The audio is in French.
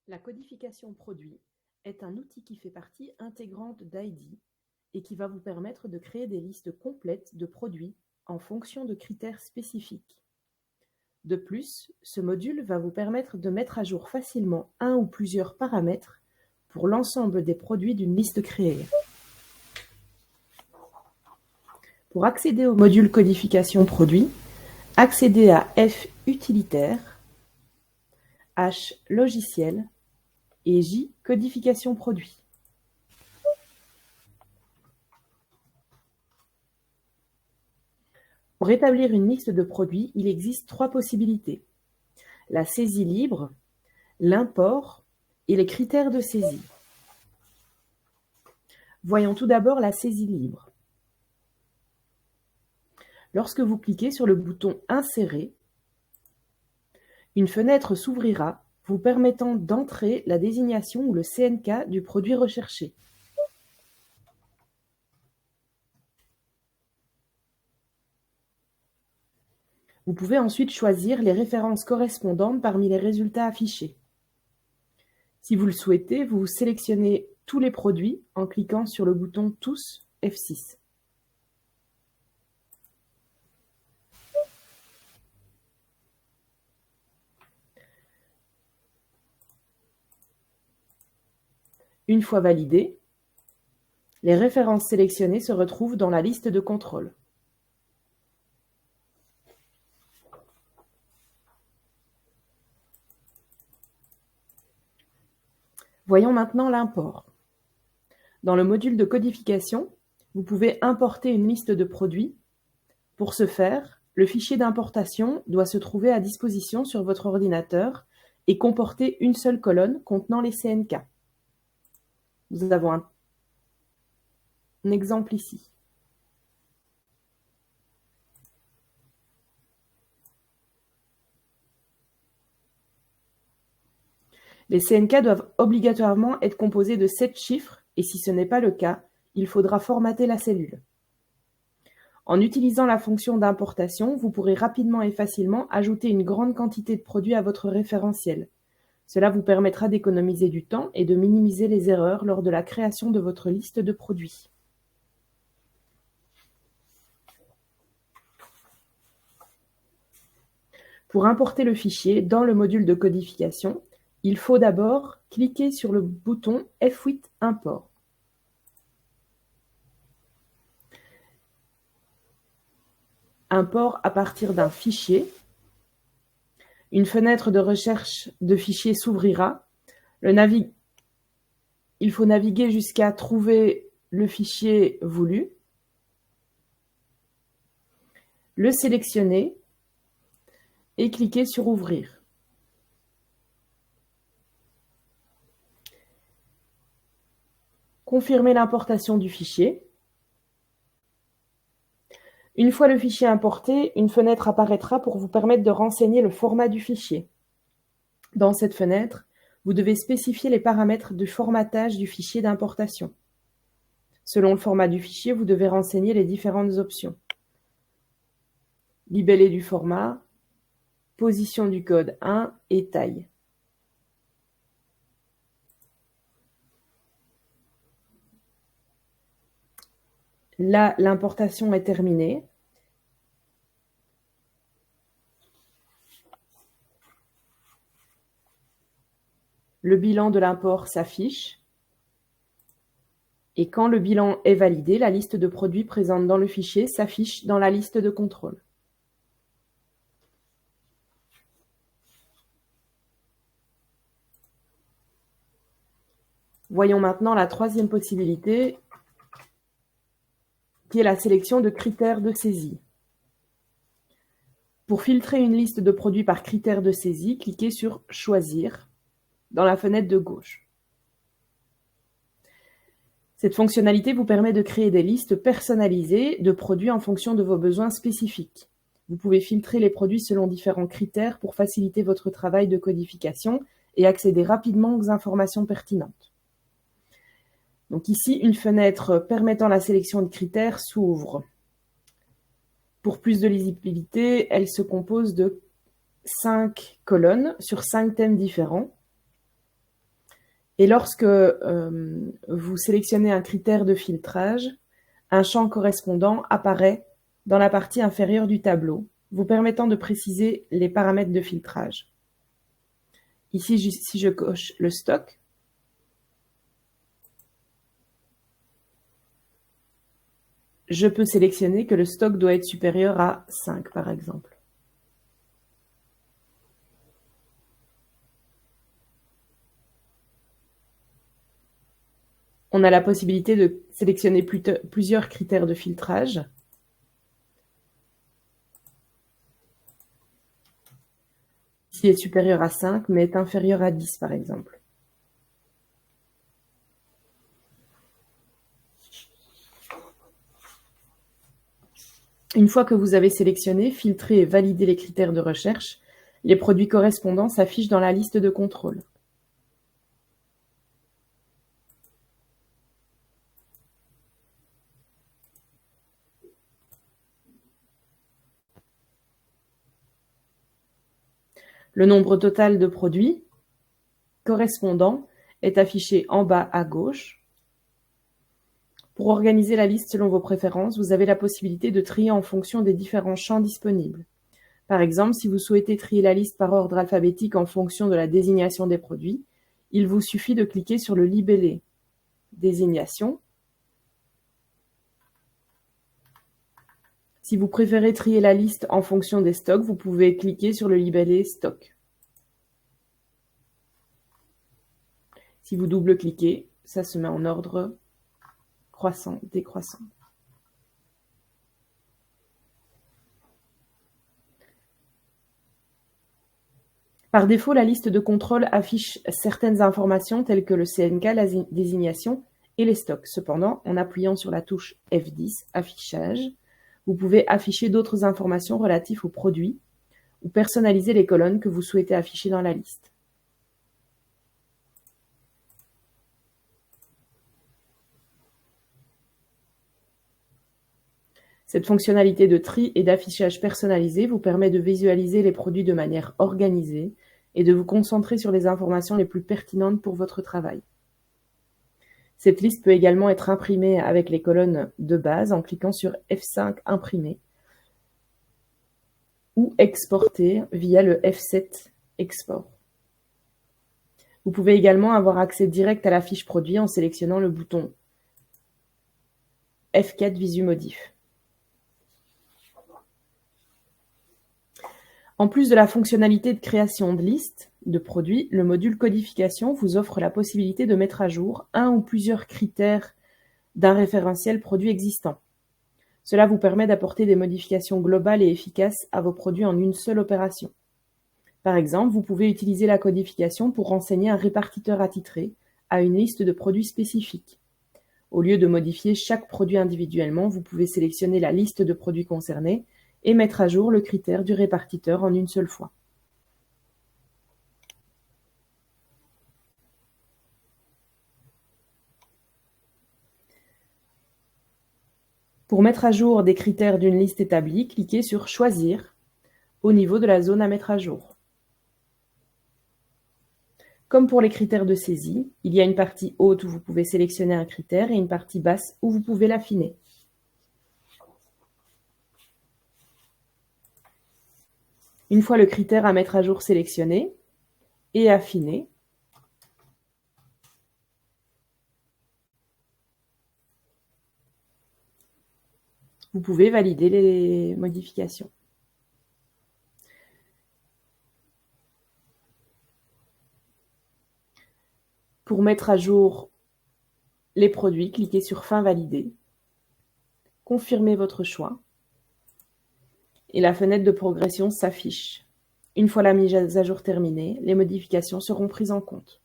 La codification produit est un outil qui fait partie intégrante d'IDEA et qui va vous permettre de créer des listes complètes de produits en fonction de critères spécifiques. De plus, ce module va vous permettre de mettre à jour facilement un ou plusieurs paramètres pour l'ensemble des produits d'une liste créée. Pour accéder au module codification produit, accédez à F utilitaire, H logiciel et J codification produit. Pour établir une liste de produits, il existe 3 possibilités: la saisie libre, l'import et les critères de saisie. Voyons tout d'abord la saisie libre. Lorsque vous cliquez sur le bouton Insérer, une fenêtre s'ouvrira vous permettant d'entrer la désignation ou le CNK du produit recherché. Vous pouvez ensuite choisir les références correspondantes parmi les résultats affichés. Si vous le souhaitez, vous sélectionnez tous les produits en cliquant sur le bouton Tous F6. Une fois validé, les références sélectionnées se retrouvent dans la liste de contrôle. Voyons maintenant l'import. Dans le module de codification, vous pouvez importer une liste de produits. Pour ce faire, le fichier d'importation doit se trouver à disposition sur votre ordinateur et comporter une seule colonne contenant les CNK. Nous avons un exemple ici. Les CNK doivent obligatoirement être composés de 7 chiffres et si ce n'est pas le cas, il faudra formater la cellule. En utilisant la fonction d'importation, vous pourrez rapidement et facilement ajouter une grande quantité de produits à votre référentiel. Cela vous permettra d'économiser du temps et de minimiser les erreurs lors de la création de votre liste de produits. Pour importer le fichier dans le module de codification, il faut d'abord cliquer sur le bouton F8 Import. Import à partir d'un fichier. Une fenêtre de recherche de fichiers s'ouvrira. Il faut naviguer jusqu'à trouver le fichier voulu, le sélectionner et cliquer sur Ouvrir. Confirmer l'importation du fichier. Une fois le fichier importé, une fenêtre apparaîtra pour vous permettre de renseigner le format du fichier. Dans cette fenêtre, vous devez spécifier les paramètres de formatage du fichier d'importation. Selon le format du fichier, vous devez renseigner les différentes options. Libellé du format, position du code 1 et taille. Là, l'importation est terminée. Le bilan de l'import s'affiche. Et quand le bilan est validé, la liste de produits présente dans le fichier s'affiche dans la liste de contrôle. Voyons maintenant la troisième possibilité, qui est la sélection de critères de saisie. Pour filtrer une liste de produits par critères de saisie, cliquez sur « Choisir » dans la fenêtre de gauche. Cette fonctionnalité vous permet de créer des listes personnalisées de produits en fonction de vos besoins spécifiques. Vous pouvez filtrer les produits selon différents critères pour faciliter votre travail de codification et accéder rapidement aux informations pertinentes. Donc ici, une fenêtre permettant la sélection de critères s'ouvre. Pour plus de lisibilité, elle se compose de 5 colonnes sur 5 thèmes différents. Et lorsque vous sélectionnez un critère de filtrage, un champ correspondant apparaît dans la partie inférieure du tableau, vous permettant de préciser les paramètres de filtrage. Ici, si je coche le stock, je peux sélectionner que le stock doit être supérieur à 5, par exemple. On a la possibilité de sélectionner plusieurs critères de filtrage. Ici est supérieur à 5, mais est inférieur à 10, par exemple. Une fois que vous avez sélectionné, filtré et validé les critères de recherche, les produits correspondants s'affichent dans la liste de contrôle. Le nombre total de produits correspondants est affiché en bas à gauche. Pour organiser la liste selon vos préférences, vous avez la possibilité de trier en fonction des différents champs disponibles. Par exemple, si vous souhaitez trier la liste par ordre alphabétique en fonction de la désignation des produits, il vous suffit de cliquer sur le libellé Désignation. Si vous préférez trier la liste en fonction des stocks, vous pouvez cliquer sur le libellé Stock. Si vous double-cliquez, ça se met en ordre croissant, décroissant. Par défaut, la liste de contrôle affiche certaines informations telles que le CNK, la désignation et les stocks. Cependant, en appuyant sur la touche F10, Affichage, vous pouvez afficher d'autres informations relatives aux produits ou personnaliser les colonnes que vous souhaitez afficher dans la liste. Cette fonctionnalité de tri et d'affichage personnalisé vous permet de visualiser les produits de manière organisée et de vous concentrer sur les informations les plus pertinentes pour votre travail. Cette liste peut également être imprimée avec les colonnes de base en cliquant sur F5 Imprimer ou exporter via le F7 Export. Vous pouvez également avoir accès direct à la fiche produit en sélectionnant le bouton F4 Visu Modif. En plus de la fonctionnalité de création de listes de produits, le module codification vous offre la possibilité de mettre à jour un ou plusieurs critères d'un référentiel produit existant. Cela vous permet d'apporter des modifications globales et efficaces à vos produits en une seule opération. Par exemple, vous pouvez utiliser la codification pour renseigner un répartiteur attitré à une liste de produits spécifiques. Au lieu de modifier chaque produit individuellement, vous pouvez sélectionner la liste de produits concernés et mettre à jour le critère du répartiteur en une seule fois. Pour mettre à jour des critères d'une liste établie, cliquez sur Choisir au niveau de la zone à mettre à jour. Comme pour les critères de saisie, il y a une partie haute où vous pouvez sélectionner un critère et une partie basse où vous pouvez l'affiner. Une fois le critère à mettre à jour sélectionné et affiné, vous pouvez valider les modifications. Pour mettre à jour les produits, cliquez sur Fin valider, confirmez votre choix et la fenêtre de progression s'affiche. Une fois la mise à jour terminée, les modifications seront prises en compte.